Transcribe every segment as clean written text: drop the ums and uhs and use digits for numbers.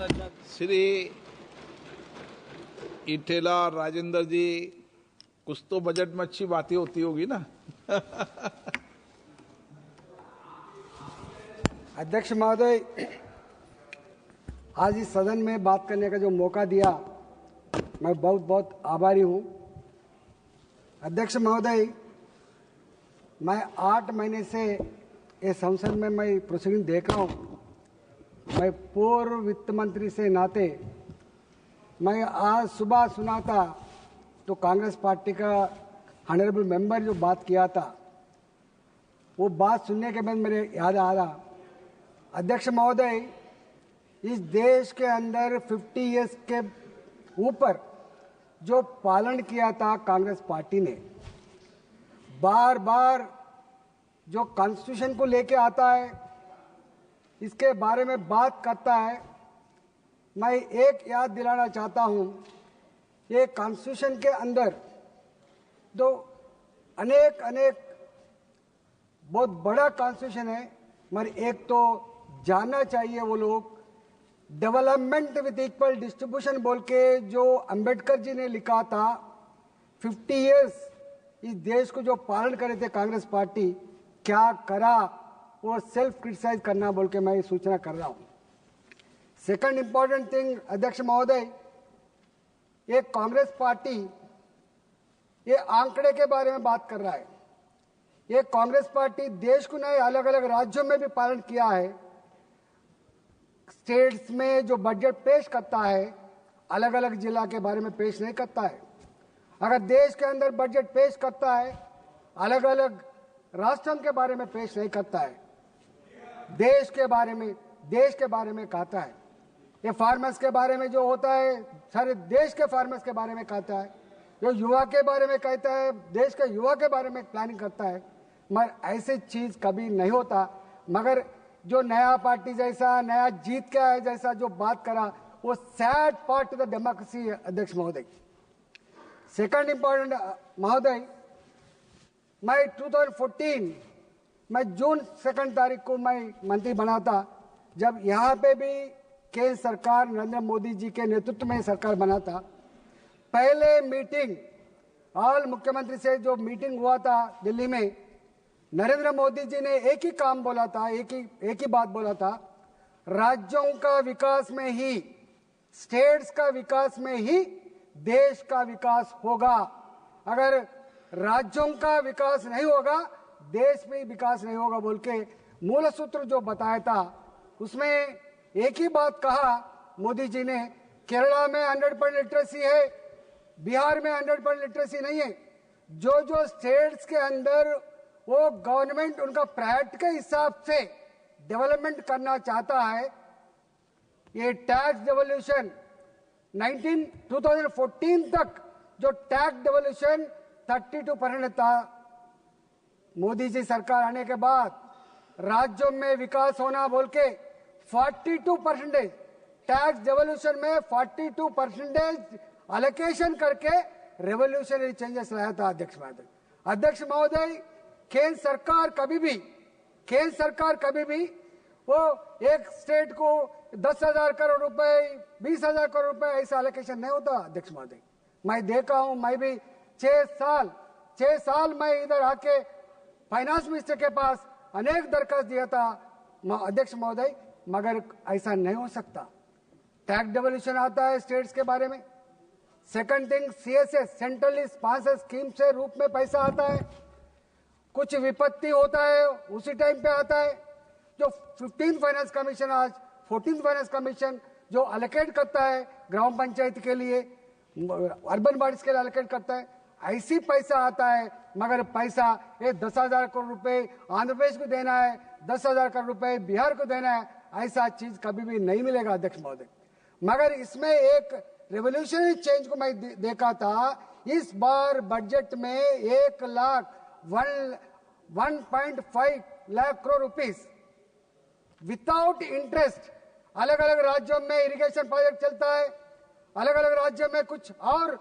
श्री इटेला राजेंद्र जी, कुछ तो बजट में अच्छी बातें होती होगी ना। अध्यक्ष महोदय, आज इस सदन में बात करने का जो मौका दिया, मैं बहुत बहुत आभारी हूं। अध्यक्ष महोदय, मैं 8 महीने से इस संसद में मैं प्रोसीडिंग देख रहा हूं। मैं पूर्व वित्त मंत्री से नाते मैं आज सुबह सुना था तो कांग्रेस पार्टी का ऑनरेबल मेंबर जो बात किया था, वो बात सुनने के बाद मेरे याद आ रहा, अध्यक्ष महोदय, इस देश के अंदर 50 इयर्स के ऊपर जो पालन किया था कांग्रेस पार्टी ने, बार बार जो कॉन्स्टिट्यूशन को लेके आता है, इसके बारे में बात करता है। मैं एक याद दिलाना चाहता हूं, ये कॉन्स्टिट्यूशन के अंदर तो अनेक बहुत बड़ा कॉन्स्टिट्यूशन है, मगर एक तो जानना चाहिए वो लोग, डेवलपमेंट विद इक्वल डिस्ट्रीब्यूशन बोल के जो अंबेडकर जी ने लिखा था, 50 इयर्स इस देश को जो पालन करे थे कांग्रेस पार्टी, क्या करा वो सेल्फ क्रिटिसाइज करना बोल के मैं सूचना कर रहा हूं। सेकंड इंपॉर्टेंट थिंग, अध्यक्ष महोदय, ये कांग्रेस पार्टी ये आंकड़े के बारे में बात कर रहा है। ये कांग्रेस पार्टी देश को नहीं, अलग अलग राज्यों में भी पालन किया है। स्टेट्स में जो बजट पेश करता है, अलग अलग जिला के बारे में पेश नहीं करता है। अगर देश के अंदर बजट पेश करता है, अलग अलग राष्ट्रों के बारे में पेश नहीं करता है, देश के बारे में कहता है। ये फार्मर्स के बारे में जो होता है, सारे देश के फार्मर्स के बारे में कहता है। जो युवा के बारे में कहता है, देश के युवा के बारे में प्लानिंग करता है। मगर ऐसी चीज कभी नहीं होता। मगर जो नया पार्टी जैसा, नया जीत के है जैसा जो बात करा, वो sad part of the democracy है अध्यक्ष महोदय। सेकंड इंपॉर्टेंट महोदय, मैं 2014 मैं जून 2 तारीख को मैं मंत्री बना था, जब यहाँ पे भी केंद्र सरकार नरेंद्र मोदी जी के नेतृत्व में सरकार बना था। पहले मीटिंग ऑल मुख्यमंत्री से जो मीटिंग हुआ था दिल्ली में, नरेंद्र मोदी जी ने एक ही काम बोला था, एक ही बात बोला था, राज्यों का विकास में ही, स्टेट्स का विकास में ही देश का विकास होगा। अगर राज्यों का विकास नहीं होगा, देश में विकास नहीं होगा बोल के मूल सूत्र जो बताया था, उसमें एक ही बात कहा मोदी जी ने, केरला में 100% लिटरेसी है, बिहार में 100% लिटरेसी नहीं है। जो जो स्टेट्स के अंदर वो गवर्नमेंट उनका प्रायोरिटी के हिसाब से डेवलपमेंट करना चाहता है, ये टैक्स डेवोल्यूशन 2014 तक जो टैक्स डेवोल्यूशन 32% था, मोदी जी सरकार आने के बाद राज्यों में विकास होना बोल के 42% टैक्स डेवोल्यूशन में 42% अलोकेशन करके रेवोल्यूशनरी चेंजेस लाया था अध्यक्ष महोदय। अध्यक्ष महोदय, केंद्र सरकार कभी भी वो एक स्टेट को 10,000 करोड़ रुपए, 20,000 करोड़ रुपए ऐसा अलोकेशन नहीं होता अध्यक्ष महोदय। मैं देखा हूं, मैं भी 6 साल मैं इधर आके फाइनेंस मिनिस्टर के पास अनेक दरखास्त दिया था अध्यक्ष महोदय, मगर ऐसा नहीं हो सकता। टैक्स डेवोल्यूशन आता है स्टेट्स के बारे में। Second thing, CSS centrally sponsored scheme से रूप में पैसा आता है, कुछ विपत्ति होता है उसी टाइम पे आता है। जो 15th फाइनेंस कमीशन, आज 14th फाइनेंस कमीशन जो अलोकेट करता है ग्राम पंचायत के लिए, अर्बन बॉडीज के लिए अलोकेट करता है, ऐसी पैसा आता है। मगर पैसा ये 10,000 करोड़ रुपए आंध्र प्रदेश को देना है, 10,000 करोड़ रुपए बिहार को देना है, ऐसा चीज कभी भी नहीं मिलेगा अध्यक्ष महोदय। मगर इसमें एक रेवोल्यूशनरी चेंज को मैं देखा था। इस बार बजट में 1.5 lakh crore rupees without interest, अलग अलग राज्यों में इरिगेशन प्रोजेक्ट चलता है, अलग अलग राज्यों में कुछ और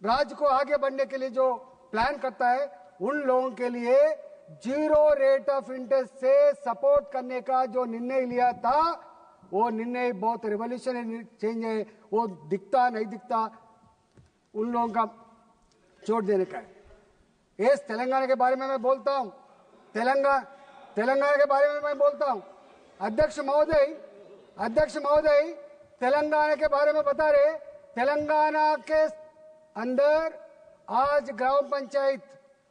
राज्य को आगे बढ़ने के लिए जो प्लान करता है, उन लोगों के लिए 0 रेट ऑफ इंटरेस्ट से सपोर्ट करने का जो निर्णय लिया था, वो निर्णय बहुत रिवॉल्यूशनरी चेंज है, वो दिखता नहीं दिखता उन लोगों का छोड़ देने का है। इस तेलंगाना के बारे में मैं बोलता हूं, तेलंगाना के बारे में मैं बोलता हूं। अध्यक्ष महोदय तेलंगाना के बारे में बता रहे, तेलंगाना के अंदर आज ग्राम पंचायत,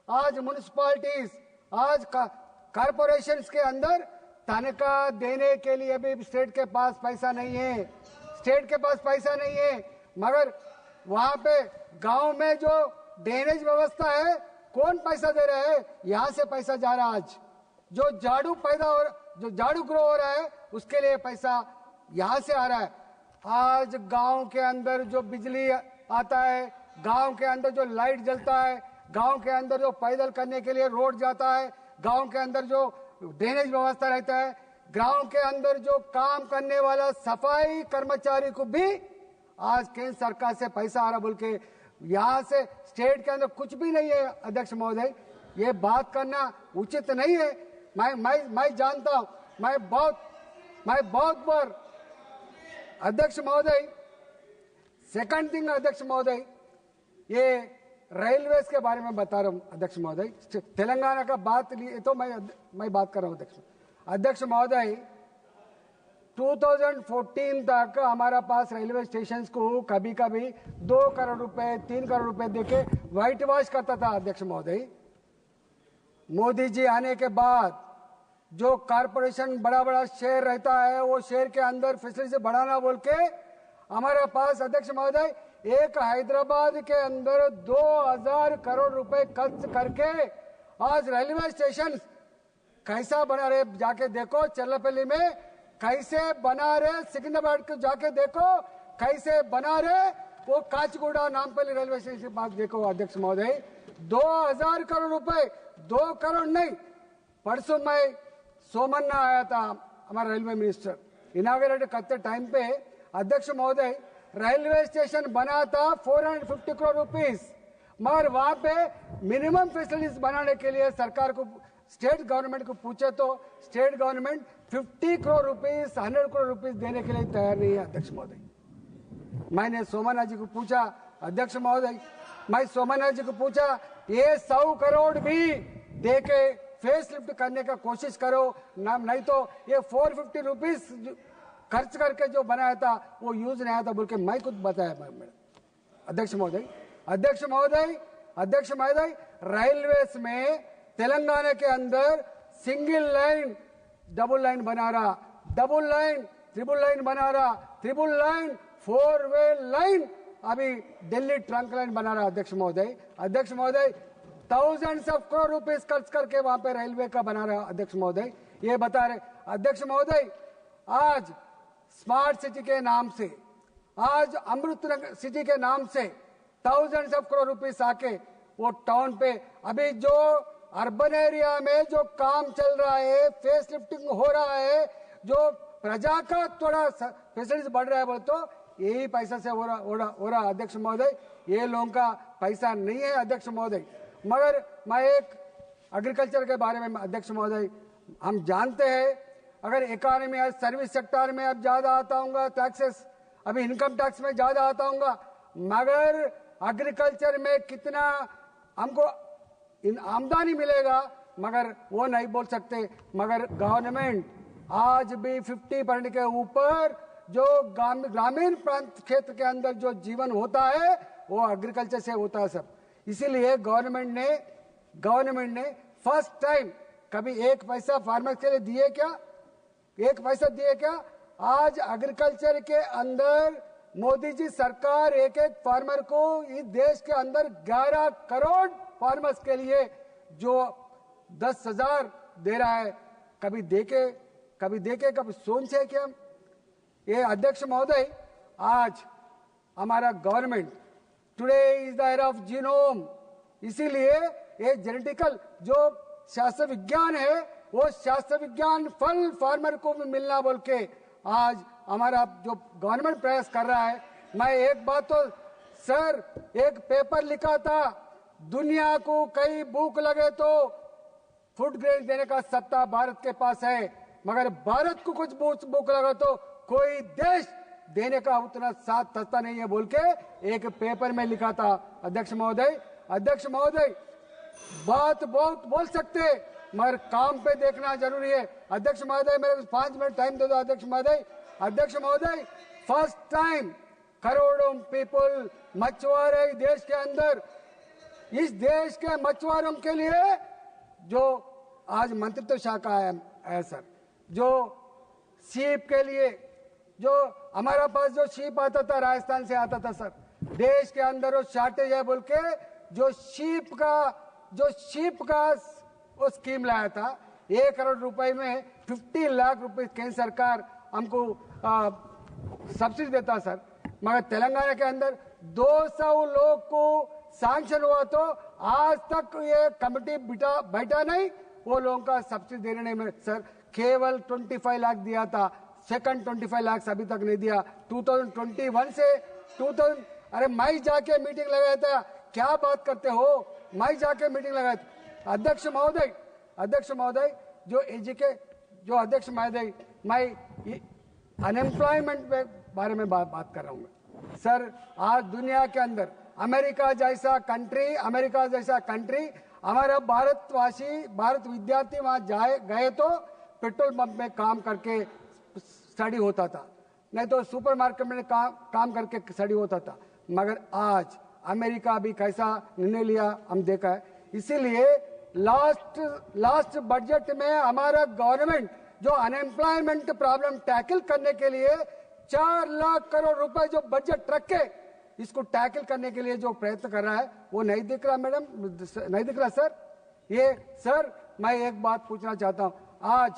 आज म्युनिसिपालिटीज, आज कॉरपोरेशंस के अंदर तनख्वाह देने के लिए अभी स्टेट के पास पैसा नहीं है, मगर वहां पे गांव में जो ड्रेनेज व्यवस्था है, कौन पैसा दे रहा है? यहां से पैसा जा रहा है। आज जो झाड़ू ग्रो हो रहा है उसके लिए पैसा यहां से आ रहा है। आज गांव के अंदर जो बिजली आता है, गांव के अंदर जो लाइट जलता है, गांव के अंदर जो पैदल करने के लिए रोड जाता है, गांव के अंदर जो ड्रेनेज व्यवस्था रहता है, गांव के अंदर जो काम करने वाला सफाई कर्मचारी को भी आज केंद्र सरकार से पैसा आ रहा बोल के, यहाँ से स्टेट के अंदर कुछ भी नहीं है। अध्यक्ष महोदय, ये बात करना उचित नहीं है। मैं जानता हूं, मैं बहुत बार अध्यक्ष महोदय, सेकंड थिंग अध्यक्ष महोदय, ये रेलवेज के बारे में बता रहा हूं अध्यक्ष महोदय। तेलंगाना का बात लिए तो मैं बात कर रहा हूं अध्यक्ष महोदय। 2014 तक हमारा पास रेलवे स्टेशन को कभी 2 करोड़ रुपए 3 करोड़ रुपए देके व्हाइट वॉश करता था अध्यक्ष महोदय। मोदी जी आने के बाद जो कारपोरेशन बड़ा शेयर रहता है, वो शेयर के अंदर फैसिलिटी बढ़ाना बोल के हमारे पास अध्यक्ष महोदय एक हैदराबाद के अंदर 2000 करोड़ रुपए खर्च करके आज रेलवे स्टेशन कैसा बना रहे, जाके देखो चर्लपल्ली में कैसे बना रहे, सिकंदराबाद को जाके देखो कैसे बना रहे, वो काचगुड़ा नामपल्ली रेलवे स्टेशन के पास देखो अध्यक्ष महोदय। 2000 करोड़ रुपए, 2 करोड़ नहीं। परसों मैं सोमन्ना आया था, हमारा रेलवे मिनिस्टर इनाग्रेट करते टाइम पे अध्यक्ष महोदय रेलवे स्टेशन बना था 450 करोड़ रुपीस, मगर वहां पे मिनिमम फैसिलिटीज बनाने के लिए सरकार को, स्टेट गवर्नमेंट को पूछे तो state government 50 crore rupees 100 crore rupees देने के लिए तैयार नहीं है अध्यक्ष महोदय। मैंने सोमन्ना जी को पूछा अध्यक्ष महोदय, ये 100 करोड़ भी देके फेस लिफ्ट करने का कोशिश करो ना, नहीं तो ये 450 रुपीस खर्च करके जो बनाया था वो यूज नहीं आया था बोल के मैं खुद बताया अध्यक्ष महोदय। रेलवेज में तेलंगाना के अंदर सिंगल लाइन डबल लाइन बना रहा, डबल लाइन ट्रिपल लाइन बना रहा, ट्रिपल लाइन 4 वे लाइन अभी दिल्ली ट्रंक लाइन बना रहा अध्यक्ष महोदय। थाउजेंड्स ऑफ करोड़ रुपीस खर्च करके वहां पे रेलवे का बना रहा अध्यक्ष महोदय। ये बता रहे अध्यक्ष महोदय, आज स्मार्ट सिटी के नाम से, आज अमृत सिटी के नाम से थाउजेंड्स ऑफ करोड़ रुपीस आके वो टाउन पे अभी जो अर्बन एरिया में जो काम चल रहा है, फेस लिफ्टिंग हो रहा है, जो प्रजा का थोड़ा फैसिलिटीज बढ़ रहा है बोल तो यही पैसा से हो रहा अध्यक्ष महोदय। ये लोगों का पैसा नहीं है अध्यक्ष महोदय। मगर मैं एक एग्रीकल्चर के बारे में अध्यक्ष महोदय, हम जानते हैं अगर इकोनॉमी आज सर्विस सेक्टर में अब ज्यादा आता हूँ टैक्सेस, अभी इनकम टैक्स में ज्यादा आता हूँ, मगर एग्रीकल्चर में कितना हमको आमदनी मिलेगा मगर वो नहीं बोल सकते। मगर गवर्नमेंट आज भी 50% के ऊपर जो ग्रामीण प्रांत क्षेत्र के अंदर जो जीवन होता है वो एग्रीकल्चर से होता है सब। इसीलिए गवर्नमेंट ने फर्स्ट टाइम कभी 1 पैसा फार्मर्स के लिए दिए क्या? 1 पैसा दिए क्या? आज एग्रीकल्चर के अंदर मोदी जी सरकार एक फार्मर को इस देश के अंदर 11 करोड़ फार्मर्स के लिए जो 10,000 दे रहा है, कभी देखे सोचे क्या? ये अध्यक्ष महोदय, आज हमारा government today is the era of genome, इसीलिए ये जेनेटिकल जो शास्त्र विज्ञान है वो शास्त्र विज्ञान फल फार्मर को भी मिलना बोल के आज हमारा जो गवर्नमेंट प्रयास कर रहा है। मैं एक बात तो सर, एक पेपर लिखा था, दुनिया को कई भूख लगे तो फूड ग्रेन देने का सत्ता भारत के पास है, मगर भारत को कुछ भूख लगे तो कोई देश देने का उतना साथ तस्ता नहीं है बोल के एक पेपर में लिखा था। अध्यक्ष महोदय बात बहुत बोल सकते मगर काम पे देखना जरूरी है। अध्यक्ष महोदय मेरे को 5 मिनट टाइम दे दो। अध्यक्ष महोदय फर्स्ट टाइम करोड़ों पीपल मछुआरे देश के अंदर, इस देश के मछुआरों के लिए जो आज मंत्रित्व शाखा है सर, जो शीप के लिए जो हमारा पास जो शीप आता था राजस्थान से आता था सर, देश के अंदर वो शार्टेज है बोल के जो शीप का वो स्कीम लाया था। 1 करोड़ रुपए में 50 लाख रुपए केंद्र सरकार हमको सब्सिडी देता सर, मगर तेलंगाना के अंदर 200 लोग को सैंक्शन हुआ तो आज तक ये कमेटी बैठा नहीं, वो लोगों का सब्सिडी देने में सर केवल 25 लाख दिया था। सेकंड 25 लाख अभी तक नहीं दिया। 2021 से 2000 अरे मैं जाके मीटिंग लगाया था, क्या बात करते हो, मैं जाके मीटिंग लगाया था। अध्यक्ष महोदय जो अध्यक्ष महोदय मैं अनएम्प्लॉयमेंट के बारे में बात कर रहा हूँ सर। आज दुनिया के अंदर अमेरिका जैसा कंट्री हमारा भारत विद्यार्थी वहां गए तो पेट्रोल पंप में काम करके स्टडी होता था, नहीं तो सुपरमार्केट में काम करके स्टडी होता था। मगर आज अमेरिका भी कैसा निर्णय लिया हम देखा है। इसीलिए लास्ट बजट में हमारा गवर्नमेंट जो अनएम्प्लॉयमेंट प्रॉब्लम टैकल करने के लिए 4 लाख करोड़ रुपए जो बजट रखे, इसको टैकल करने के लिए जो प्रयत्न कर रहा है वो नहीं दिख रहा मैडम, नहीं दिख रहा सर। ये सर मैं एक बात पूछना चाहता हूं, आज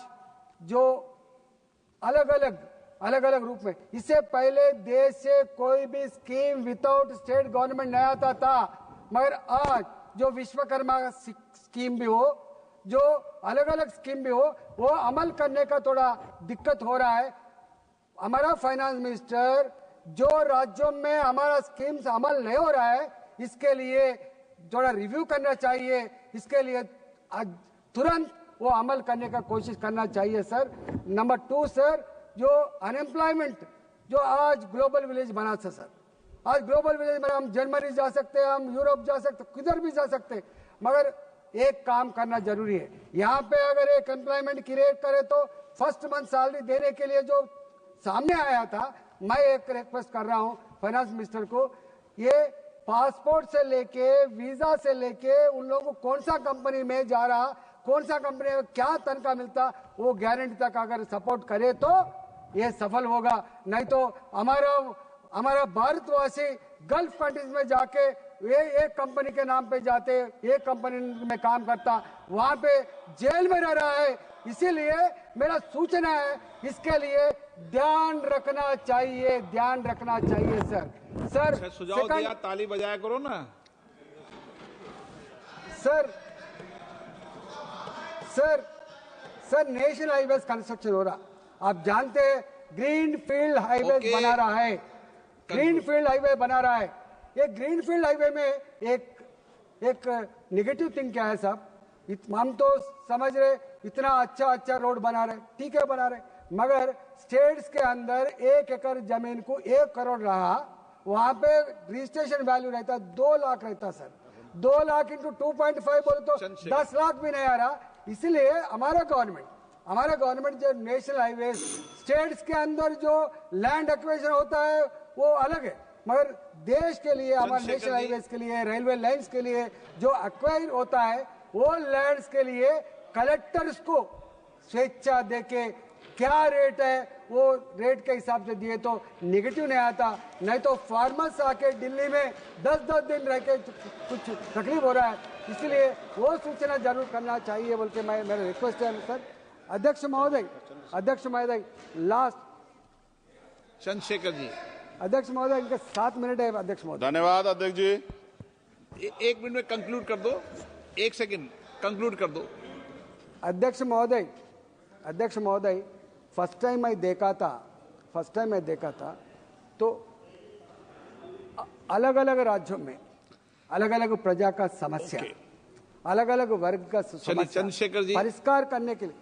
जो अलग अलग रूप में, इससे पहले देश से कोई भी स्कीम विदाउट स्टेट गवर्नमेंट नहीं आता था, मगर आज जो विश्वकर्मा स्कीम भी हो, जो अलग अलग स्कीम भी हो, वो अमल करने का थोड़ा दिक्कत हो रहा है। हमारा फाइनेंस मिनिस्टर जो राज्यों में हमारा स्कीम्स अमल नहीं हो रहा है, इसके लिए थोड़ा रिव्यू करना चाहिए, इसके लिए तुरंत वो अमल करने का कोशिश करना चाहिए सर। नंबर 2 सर, जो अनएम्प्लॉयमेंट जो आज ग्लोबल विलेज बना था सर, आज ग्लोबल विलेज में हम जर्मनी जा सकते हैं, हम यूरोप जा सकते, किधर भी जा सकते, मगर एक काम करना जरूरी है। यहाँ पे अगर एक एम्प्लॉयमेंट क्रिएट करे तो फर्स्ट मंथ सैलरी देने के लिए जो सामने आया था, मैं एक रिक्वेस्ट कर रहा हूँ फाइनेंस मिनिस्टर को, ये पासपोर्ट से लेके वीजा से लेके उन लोगों को कौन सा कंपनी में जा रहा, कौन सा कंपनी में क्या तनख्वाह मिलता, वो गारंटी तक अगर सपोर्ट करे तो ये सफल होगा। नहीं तो हमारा भारतवासी गल्फ कंट्रीज में जाके ये एक कंपनी के नाम पे जाते, एक कंपनी में काम करता, वहां पे जेल में रह रहा है। इसीलिए मेरा सूचना है, इसके लिए ध्यान रखना चाहिए सर। सुझाव दिया, ताली बजाया करो ना सर नेशनल हाईवे कंस्ट्रक्शन हो रहा, आप जानते हैं ग्रीन फील्ड हाईवे बना रहा है, ये ग्रीन फील्ड हाईवे में एक नेगेटिव थिंग क्या है साहब, हम तो समझ रहे इतना अच्छा रोड बना रहे, ठीक है बना रहे, मगर स्टेट्स के अंदर 1 एकड़ जमीन को 1 करोड़ रहा, वहां पे रजिस्ट्रेशन वैल्यू रहता 2 लाख रहता सर। 2 लाख इंटू 2.5 बोले तो 10 लाख भी नहीं आ रहा। इसलिए हमारा गवर्नमेंट जो नेशनल हाईवे स्टेट्स के अंदर जो लैंड एक्विजिशन होता है वो अलग है, मगर देश के लिए हमारे नेशनल हाईवेज के लिए, रेलवे लाइंस के लिए जो एक्वायर होता है, वो लैंड्स के लिए कलेक्टर्स को स्वेच्छा देके क्या रेट है वो रेट के हिसाब से दिए तो नेगेटिव नहीं आता। नहीं तो फार्मर्स आके दिल्ली में 10-10 दिन रह के कुछ तकलीफ हो रहा है, इसलिए वो सूचना जरूर करना चाहिए बोल के मेरा रिक्वेस्ट है सर। अध्यक्ष महोदय लास्ट चंद्रशेखर जी। अध्यक्ष महोदय इनके 7 मिनट है। अध्यक्ष महोदय धन्यवाद। अध्यक्ष जी 1 मिनट में कंक्लूड कर दो, 1 सेकंड कंक्लूड कर दो। अध्यक्ष महोदय फर्स्ट टाइम मैं देखा था तो अलग अलग राज्यों में अलग अलग प्रजा का समस्या, अलग अलग वर्ग का समस्या चंद्रशेखर जी परिष्कार करने के लिए